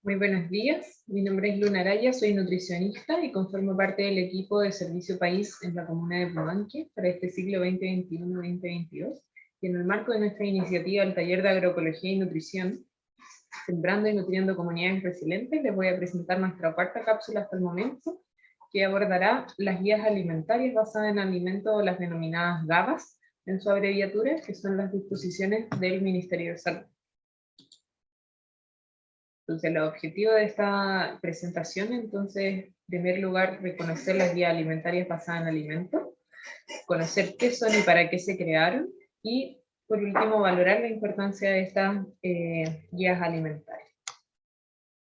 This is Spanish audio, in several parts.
Muy buenos días, mi nombre es Luna Araya, soy nutricionista y conformo parte del equipo de Servicio País en la comuna de Pumanque para este ciclo 2021-2022. Y en el marco de nuestra iniciativa del Taller de Agroecología y Nutrición, Sembrando y Nutriendo Comunidades Resilientes, les voy a presentar nuestra cuarta cápsula hasta el momento, que abordará las guías alimentarias basadas en alimentos o las denominadas GABAs, en su abreviatura, que son las disposiciones del Ministerio de Salud. Entonces, el objetivo de esta presentación, entonces, en primer lugar, reconocer las guías alimentarias basadas en alimentos, conocer qué son y para qué se crearon, y, por último, valorar la importancia de estas guías alimentarias.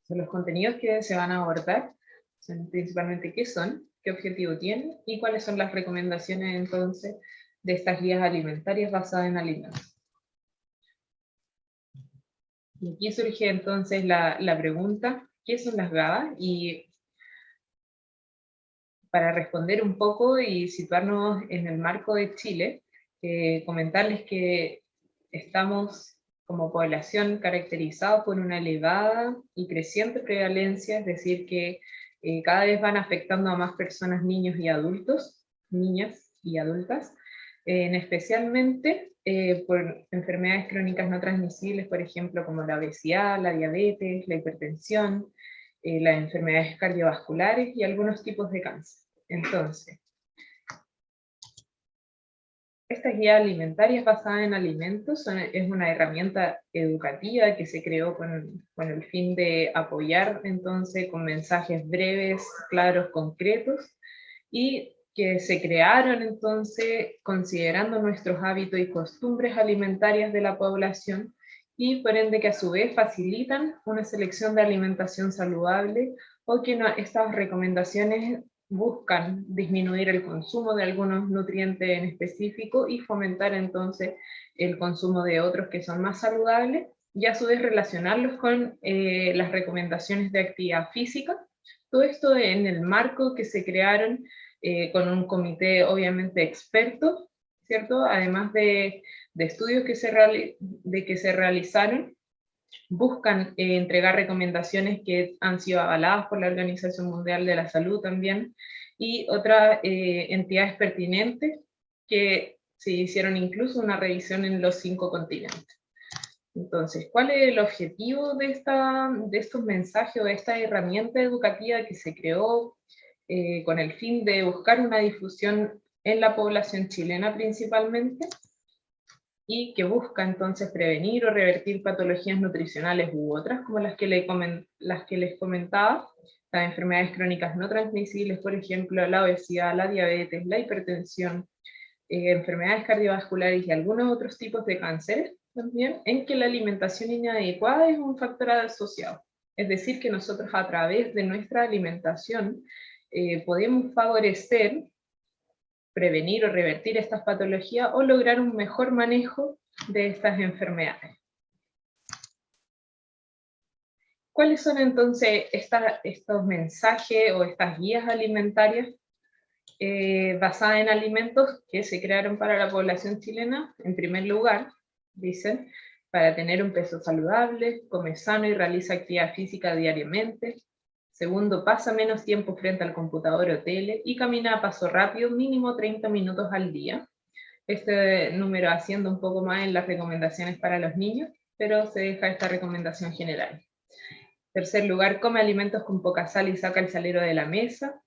Entonces, los contenidos que se van a abordar son principalmente qué son, qué objetivo tienen, y cuáles son las recomendaciones, entonces, de estas guías alimentarias basadas en alimentos. Y aquí surge entonces la pregunta, ¿qué son las GABA? Y para responder un poco y situarnos en el marco de Chile, comentarles que estamos como población caracterizados por una elevada y creciente prevalencia, es decir, que cada vez van afectando a más personas, niños y adultos, niñas y adultas, especialmente por enfermedades crónicas no transmisibles, por ejemplo, como la obesidad, la diabetes, la hipertensión, las enfermedades cardiovasculares y algunos tipos de cáncer. Entonces, estas guías alimentarias basadas en alimentos es una herramienta educativa que se creó con el fin de apoyar entonces con mensajes breves, claros, concretos, y que se crearon entonces considerando nuestros hábitos y costumbres alimentarias de la población, y por ende que a su vez facilitan una selección de alimentación saludable, o que estas recomendaciones buscan disminuir el consumo de algunos nutrientes en específico y fomentar entonces el consumo de otros que son más saludables, y a su vez relacionarlos con las recomendaciones de actividad física. Todo esto en el marco que se crearon con un comité obviamente experto, ¿cierto? Además de estudios que se realizaron, buscan entregar recomendaciones que han sido avaladas por la Organización Mundial de la Salud también, y otras entidades pertinentes que se hicieron incluso una revisión en los 5 continentes. Entonces, ¿cuál es el objetivo de estos mensajes o de esta herramienta educativa que se creó con el fin de buscar una difusión en la población chilena principalmente, y que busca entonces prevenir o revertir patologías nutricionales u otras, como las que les comentaba, las enfermedades crónicas no transmisibles, por ejemplo, la obesidad, la diabetes, la hipertensión, enfermedades cardiovasculares y algunos otros tipos de cánceres también, en que la alimentación inadecuada es un factor asociado. Es decir, que nosotros a través de nuestra alimentación podemos favorecer, prevenir o revertir estas patologías o lograr un mejor manejo de estas enfermedades. ¿Cuáles son entonces estos mensajes o estas guías alimentarias basadas en alimentos que se crearon para la población chilena? En primer lugar, dicen, para tener un peso saludable, come sano y realiza actividad física diariamente. Segundo, pasa menos tiempo frente al computador o tele y camina a paso rápido, mínimo 30 minutos al día. Este número haciendo un poco más en las recomendaciones para los niños, pero se deja esta recomendación general. Tercer lugar, come alimentos con poca sal y saca el salero de la mesa.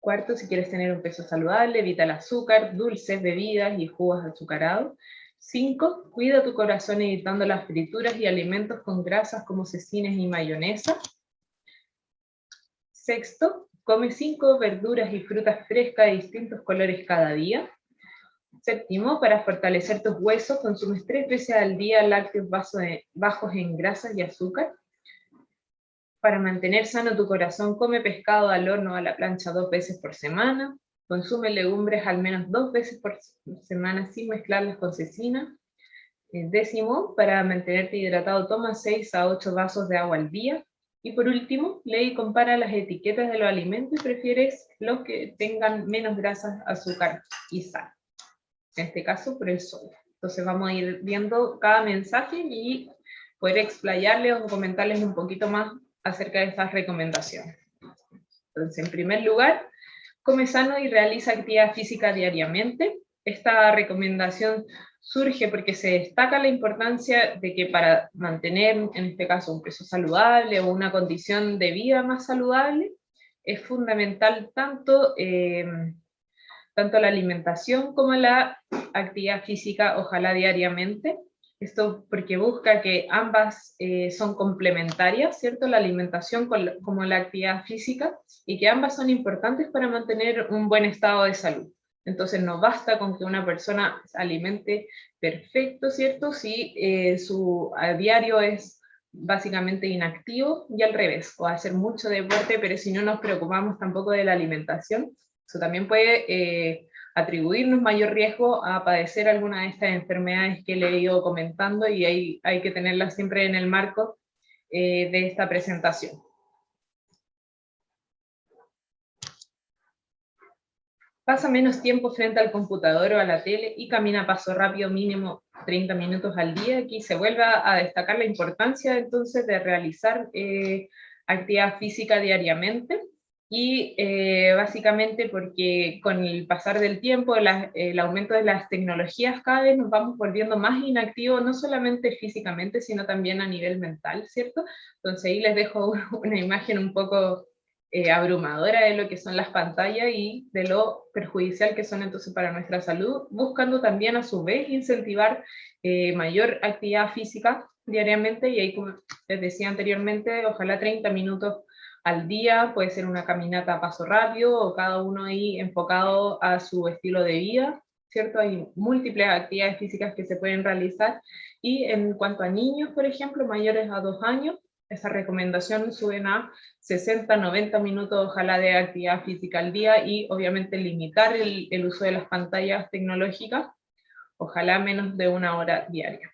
Cuarto, si quieres tener un peso saludable, evita el azúcar, dulces, bebidas y jugos azucarados. 5, cuida tu corazón evitando las frituras y alimentos con grasas como cecines y mayonesa. Sexto, come 5 verduras y frutas frescas de distintos colores cada día. Séptimo, para fortalecer tus huesos, consumes 3 veces al día lácteos bajos en grasas y azúcar. Para mantener sano tu corazón, come pescado al horno o a la plancha 2 veces por semana. Consume legumbres al menos 2 veces por semana sin mezclarlas con cecina. Décimo, para mantenerte hidratado, toma 6 a 8 vasos de agua al día. Y por último, lee y compara las etiquetas de los alimentos y prefieres los que tengan menos grasas, azúcar y sal. En este caso, por el sodio. Entonces vamos a ir viendo cada mensaje y poder explayarles o comentarles un poquito más acerca de estas recomendaciones. Entonces, en primer lugar, come sano y realiza actividad física diariamente. Esta recomendación surge porque se destaca la importancia de que para mantener, en este caso, un peso saludable o una condición de vida más saludable, es fundamental tanto la alimentación como la actividad física, ojalá diariamente. Esto porque busca que ambas son complementarias, ¿cierto? La alimentación como la actividad física, y que ambas son importantes para mantener un buen estado de salud. Entonces no basta con que una persona se alimente perfecto, ¿cierto? Si su a diario es básicamente inactivo, y al revés, o hacer mucho deporte, pero si no nos preocupamos tampoco de la alimentación, eso también puede atribuirnos mayor riesgo a padecer alguna de estas enfermedades que le he ido comentando, y hay que tenerlas siempre en el marco de esta presentación. Pasa menos tiempo frente al computador o a la tele y camina a paso rápido mínimo 30 minutos al día. Aquí se vuelve a destacar la importancia entonces de realizar actividad física diariamente, y básicamente porque con el pasar del tiempo, el aumento de las tecnologías, cada vez nos vamos volviendo más inactivos, no solamente físicamente, sino también a nivel mental, ¿cierto? Entonces ahí les dejo una imagen un poco abrumadora de lo que son las pantallas y de lo perjudicial que son entonces para nuestra salud, buscando también a su vez incentivar mayor actividad física diariamente, y ahí, como les decía anteriormente, ojalá 30 minutos al día, puede ser una caminata a paso rápido, o cada uno ahí enfocado a su estilo de vida, ¿cierto? Hay múltiples actividades físicas que se pueden realizar, y en cuanto a niños, por ejemplo, mayores a 2 años, esa recomendación suben a 60, 90 minutos ojalá de actividad física al día, y obviamente limitar el uso de las pantallas tecnológicas, ojalá menos de 1 hora diaria.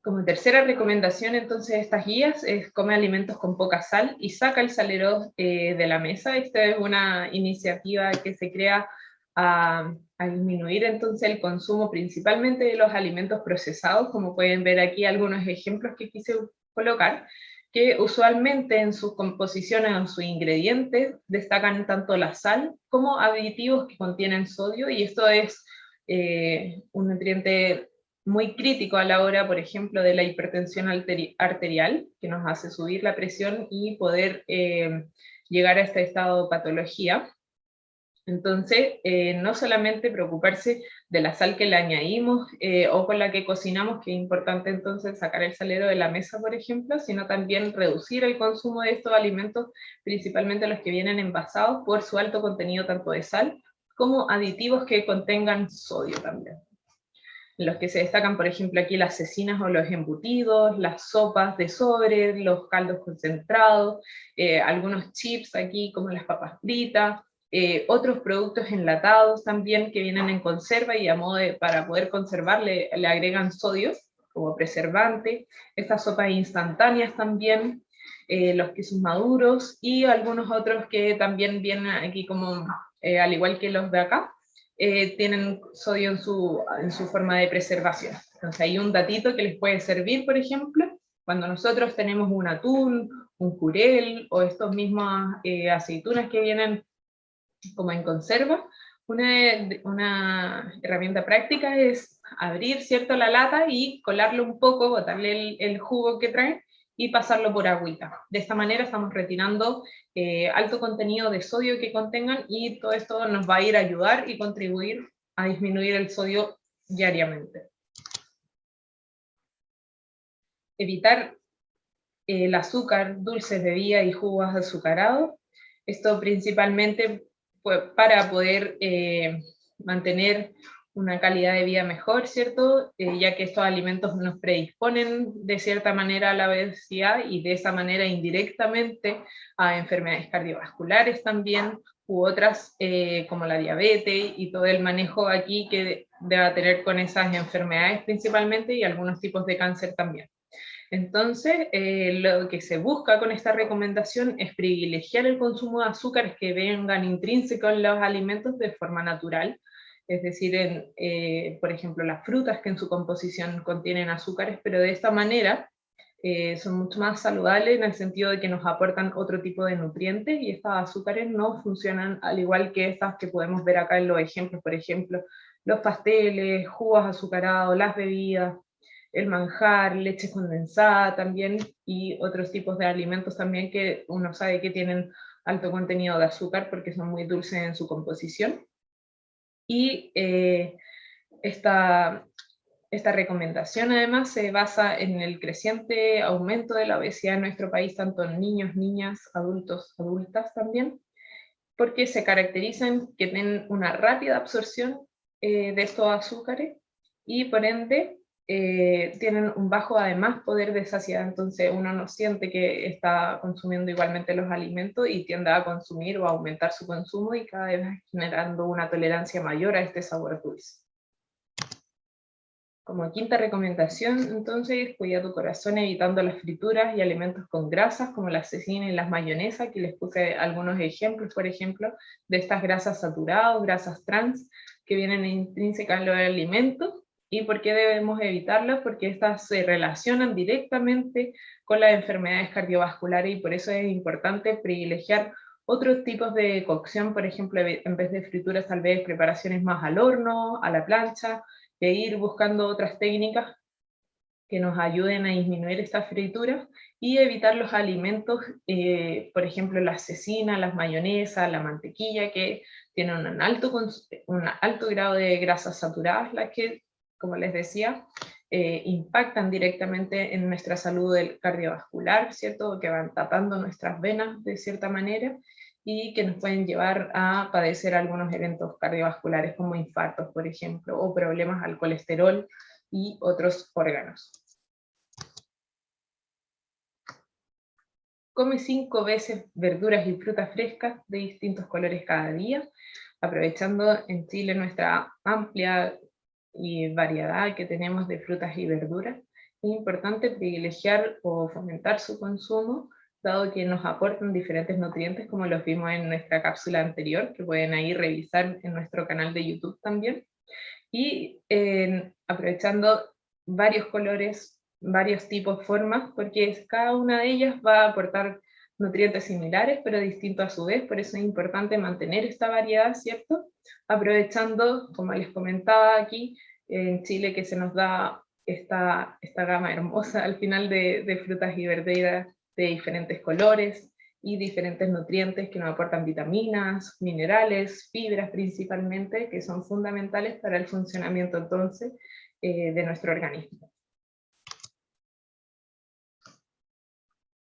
Como tercera recomendación, entonces, de estas guías es: come alimentos con poca sal y saca el salero de la mesa. Esta es una iniciativa que se crea a disminuir entonces el consumo principalmente de los alimentos procesados, como pueden ver aquí algunos ejemplos que quise colocar, que usualmente en sus composiciones o en sus ingredientes destacan tanto la sal como aditivos que contienen sodio, y esto es un nutriente muy crítico a la hora, por ejemplo, de la hipertensión arterial, que nos hace subir la presión y poder llegar a este estado de patología. Entonces, no solamente preocuparse de la sal que le añadimos o con la que cocinamos, que es importante entonces sacar el salero de la mesa, por ejemplo, sino también reducir el consumo de estos alimentos, principalmente los que vienen envasados, por su alto contenido tanto de sal como aditivos que contengan sodio también. Los que se destacan, por ejemplo, aquí las cecinas o los embutidos, las sopas de sobre, los caldos concentrados, algunos chips aquí como las papas fritas, otros productos enlatados también que vienen en conserva, y a modo para poder conservar le agregan sodio como preservante. Estas sopas instantáneas también, los quesos maduros y algunos otros que también vienen aquí como, al igual que los de acá, tienen sodio en su forma de preservación. Entonces hay un datito que les puede servir, por ejemplo, cuando nosotros tenemos un atún, un jurel, o estos mismos aceitunas que vienen como en conserva. Una herramienta práctica es abrir, ¿cierto?, la lata y colarlo un poco, botarle el jugo que trae y pasarlo por agüita. De esta manera estamos retirando alto contenido de sodio que contengan, y todo esto nos va a ir a ayudar y contribuir a disminuir el sodio diariamente. Evitar el azúcar, dulces, bebidas y jugos azucarados. Esto principalmente para poder mantener una calidad de vida mejor, ¿cierto? Ya que estos alimentos nos predisponen de cierta manera a la obesidad, y de esa manera indirectamente a enfermedades cardiovasculares también, u otras como la diabetes y todo el manejo aquí que deba tener con esas enfermedades principalmente, y algunos tipos de cáncer también. Entonces, lo que se busca con esta recomendación es privilegiar el consumo de azúcares que vengan intrínsecos en los alimentos de forma natural, es decir, por ejemplo, las frutas que en su composición contienen azúcares, pero de esta manera son mucho más saludables en el sentido de que nos aportan otro tipo de nutrientes, y estas azúcares no funcionan al igual que estas que podemos ver acá en los ejemplos, por ejemplo, los pasteles, jugos azucarados, las bebidas, el manjar, leche condensada también, y otros tipos de alimentos también que uno sabe que tienen alto contenido de azúcar porque son muy dulces en su composición. Y esta, esta recomendación además se basa en el creciente aumento de la obesidad en nuestro país, tanto en niños, niñas, adultos, adultas también, porque se caracterizan que tienen una rápida absorción de estos azúcares, y por ende tienen un bajo además poder de saciedad, entonces uno no siente que está consumiendo igualmente los alimentos y tiende a consumir o a aumentar su consumo, y cada vez generando una tolerancia mayor a este sabor dulce. Como quinta recomendación, entonces, cuida tu corazón evitando las frituras y alimentos con grasas como la cecina y las mayonesas, que les puse algunos ejemplos, por ejemplo, de estas grasas saturadas, grasas trans, que vienen intrínsecas en los alimentos. ¿Y por qué debemos evitarlas? Porque estas se relacionan directamente con las enfermedades cardiovasculares, y por eso es importante privilegiar otros tipos de cocción, por ejemplo, en vez de frituras, tal vez preparaciones más al horno, a la plancha, de ir buscando otras técnicas que nos ayuden a disminuir estas frituras y evitar los alimentos, por ejemplo, la cecina, las mayonesas, la mantequilla, que tienen un alto grado de grasas saturadas, las que, como les decía, impactan directamente en nuestra salud cardiovascular, ¿cierto? Que van tapando nuestras venas de cierta manera, y que nos pueden llevar a padecer algunos eventos cardiovasculares como infartos, por ejemplo, o problemas al colesterol y otros órganos. Come 5 veces verduras y frutas frescas de distintos colores cada día, aprovechando en Chile nuestra amplia y variedad que tenemos de frutas y verduras. Es importante privilegiar o fomentar su consumo, dado que nos aportan diferentes nutrientes, como los vimos en nuestra cápsula anterior, que pueden ahí revisar en nuestro canal de YouTube también. Y aprovechando varios colores, varios tipos, formas, porque cada una de ellas va a aportar nutrientes similares, pero distintos a su vez, por eso es importante mantener esta variedad, ¿cierto? Aprovechando, como les comentaba aquí, en Chile, que se nos da esta gama hermosa al final de frutas y verduras de diferentes colores y diferentes nutrientes que nos aportan vitaminas, minerales, fibras principalmente, que son fundamentales para el funcionamiento entonces de nuestro organismo.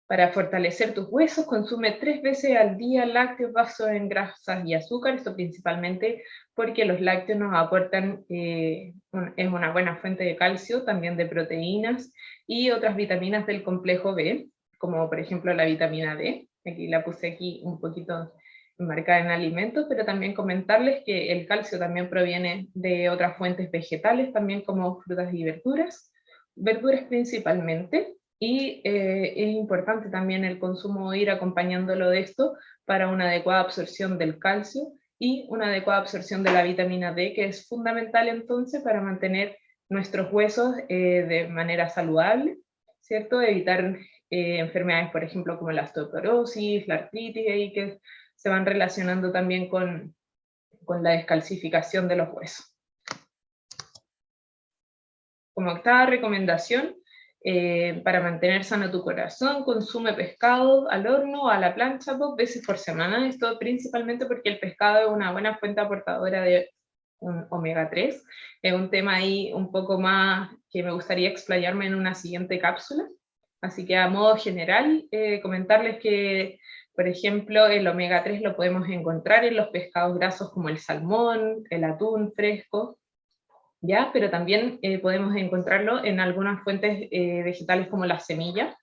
Para fortalecer tus huesos, consume 3 veces al día lácteos basados en grasas y azúcar, esto principalmente porque los lácteos nos aportan, es una buena fuente de calcio, también de proteínas y otras vitaminas del complejo B, como por ejemplo la vitamina D, aquí la puse aquí un poquito marcada en alimentos, pero también comentarles que el calcio también proviene de otras fuentes vegetales, también como frutas y verduras principalmente. Y es importante también el consumo, ir acompañándolo de esto para una adecuada absorción del calcio y una adecuada absorción de la vitamina D, que es fundamental entonces para mantener nuestros huesos de manera saludable, ¿cierto? Evitar enfermedades, por ejemplo, como la osteoporosis, la artritis, y que se van relacionando también con la descalcificación de los huesos. Como octava recomendación, para mantener sano tu corazón, consume pescado al horno o a la plancha 2 veces por semana. Esto principalmente porque el pescado es una buena fuente aportadora de un omega 3. Es un tema ahí un poco más que me gustaría explayarme en una siguiente cápsula. Así que a modo general, comentarles que, por ejemplo, el omega 3 lo podemos encontrar en los pescados grasos como el salmón, el atún fresco, ¿ya? Pero también podemos encontrarlo en algunas fuentes vegetales como las semillas,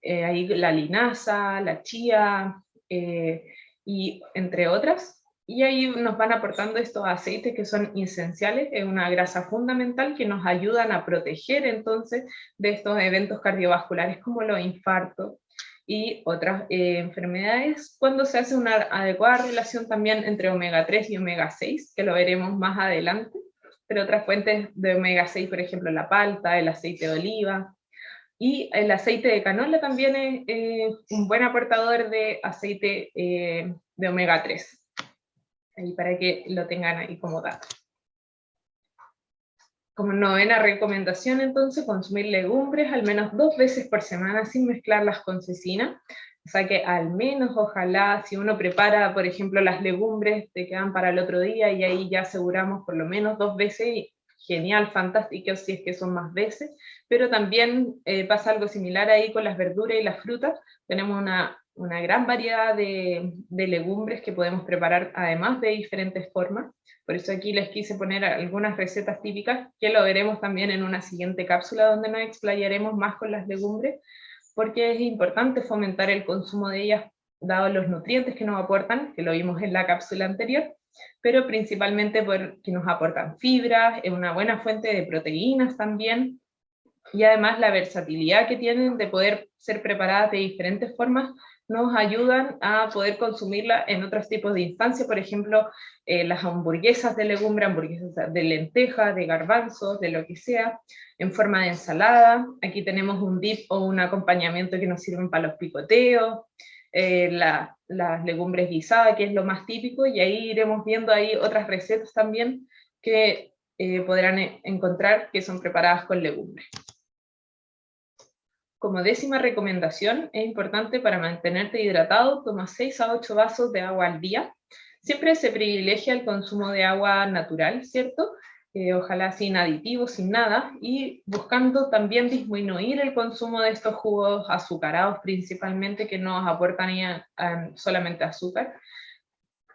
ahí la linaza, la chía, y entre otras, y ahí nos van aportando estos aceites que son esenciales, es una grasa fundamental que nos ayudan a proteger entonces de estos eventos cardiovasculares como los infartos y otras enfermedades, cuando se hace una adecuada relación también entre omega 3 y omega 6, que lo veremos más adelante, pero otras fuentes de omega 6, por ejemplo, la palta, el aceite de oliva, Y el aceite de canola también es un buen aportador de aceite de omega 3, ahí para que lo tengan ahí como dato. Como novena recomendación, entonces, consumir legumbres al menos 2 veces por semana sin mezclarlas con cecina. O sea que al menos, ojalá, si uno prepara, por ejemplo, las legumbres, te quedan para el otro día y ahí ya aseguramos por lo menos 2 veces, genial, fantástico si es que son más veces, pero también pasa algo similar ahí con las verduras y las frutas. Tenemos una gran variedad de legumbres que podemos preparar además de diferentes formas. Por eso aquí les quise poner algunas recetas típicas, que lo veremos también en una siguiente cápsula donde nos explayaremos más con las legumbres, porque es importante fomentar el consumo de ellas, dado los nutrientes que nos aportan, que lo vimos en la cápsula anterior, pero principalmente porque nos aportan fibras, es una buena fuente de proteínas también, y además la versatilidad que tienen de poder ser preparadas de diferentes formas nos ayudan a poder consumirla en otros tipos de instancias, por ejemplo, las hamburguesas de legumbre, hamburguesas de lentejas, de garbanzos, de lo que sea, en forma de ensalada. Aquí tenemos un dip o un acompañamiento que nos sirven para los picoteos, las legumbres guisadas, que es lo más típico, y ahí iremos viendo ahí otras recetas también que podrán encontrar que son preparadas con legumbres. Como décima recomendación, es importante para mantenerte hidratado, toma 6 a 8 vasos de agua al día. Siempre se privilegia el consumo de agua natural, ¿cierto? Ojalá sin aditivos, sin nada, y buscando también disminuir el consumo de estos jugos azucarados principalmente, que nos aportan solamente azúcar,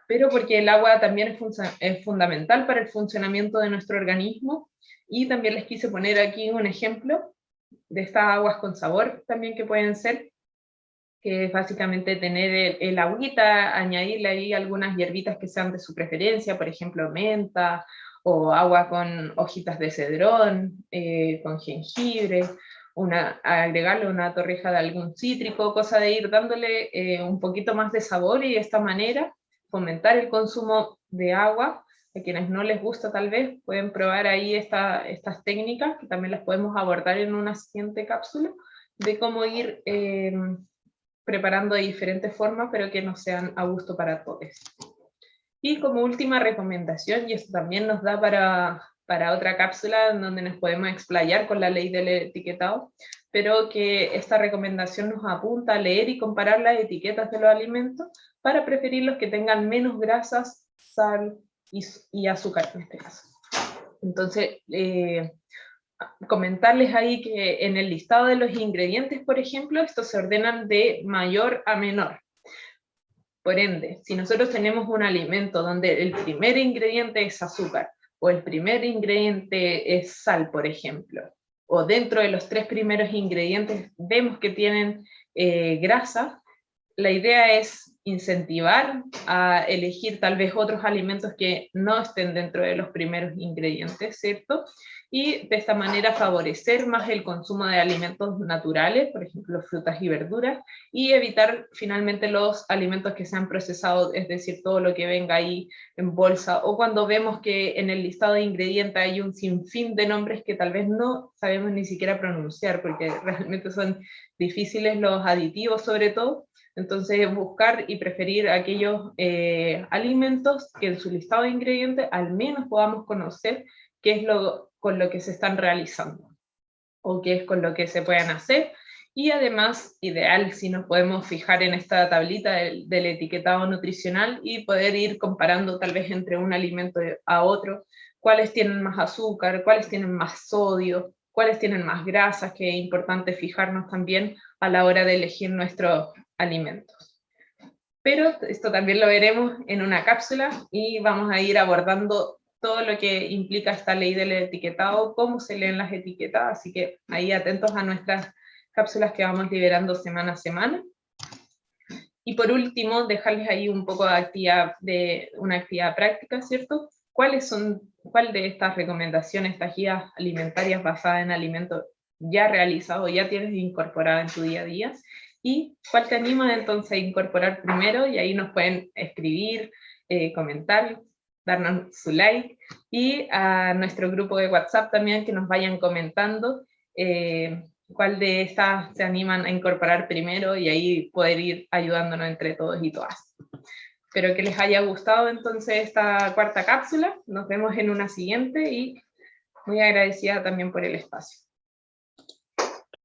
pero porque el agua también es fundamental para el funcionamiento de nuestro organismo. Y también les quise poner aquí un ejemplo de estas aguas con sabor también que pueden ser, que es básicamente tener el agüita, añadirle ahí algunas hierbitas que sean de su preferencia, por ejemplo menta, o agua con hojitas de cedrón, con jengibre, agregarle una torrija de algún cítrico, cosa de ir dándole un poquito más de sabor, y de esta manera fomentar el consumo de agua. A quienes no les gusta tal vez pueden probar ahí estas técnicas, que también las podemos abordar en una siguiente cápsula, de cómo ir preparando de diferentes formas, pero que no sean a gusto para todos. Y como última recomendación, y esto también nos da para otra cápsula en donde nos podemos explayar con la ley del etiquetado, pero que esta recomendación nos apunta a leer y comparar las etiquetas de los alimentos para preferir los que tengan menos grasas, sal y azúcar en este caso. Entonces, comentarles ahí que en el listado de los ingredientes, por ejemplo, estos se ordenan de mayor a menor. Por ende, si nosotros tenemos un alimento donde el primer ingrediente es azúcar, o el primer ingrediente es sal, por ejemplo, o dentro de los 3 primeros ingredientes vemos que tienen grasa, la idea es incentivar a elegir tal vez otros alimentos que no estén dentro de los primeros ingredientes, ¿cierto? Y de esta manera favorecer más el consumo de alimentos naturales, por ejemplo, frutas y verduras, y evitar finalmente los alimentos que sean procesados, es decir, todo lo que venga ahí en bolsa, o cuando vemos que en el listado de ingredientes hay un sinfín de nombres que tal vez no sabemos ni siquiera pronunciar, porque realmente son difíciles los aditivos sobre todo. Entonces, buscar y preferir aquellos alimentos que en su listado de ingredientes al menos podamos conocer qué es con lo que se están realizando, o qué es con lo que se pueden hacer. Y además, ideal si nos podemos fijar en esta tablita del etiquetado nutricional y poder ir comparando tal vez entre un alimento a otro, cuáles tienen más azúcar, cuáles tienen más sodio, cuáles tienen más grasas, que es importante fijarnos también a la hora de elegir nuestros alimentos. Pero esto también lo veremos en una cápsula, y vamos a ir abordando todo lo que implica esta ley del etiquetado, cómo se leen las etiquetas, así que ahí atentos a nuestras cápsulas que vamos liberando semana a semana. Y por último, dejarles ahí un poco de una actividad práctica, ¿cierto? ¿Cuál de estas recomendaciones, estas guías alimentarias basadas en alimentos ya realizados, ya tienes incorporado en tu día a día? ¿Y cuál te anima entonces a incorporar primero? Y ahí nos pueden escribir, comentar, darnos su like, y a nuestro grupo de WhatsApp también, que nos vayan comentando cuál de estas se animan a incorporar primero y ahí poder ir ayudándonos entre todos y todas. Espero que les haya gustado entonces esta cuarta cápsula. Nos vemos en una siguiente y muy agradecida también por el espacio.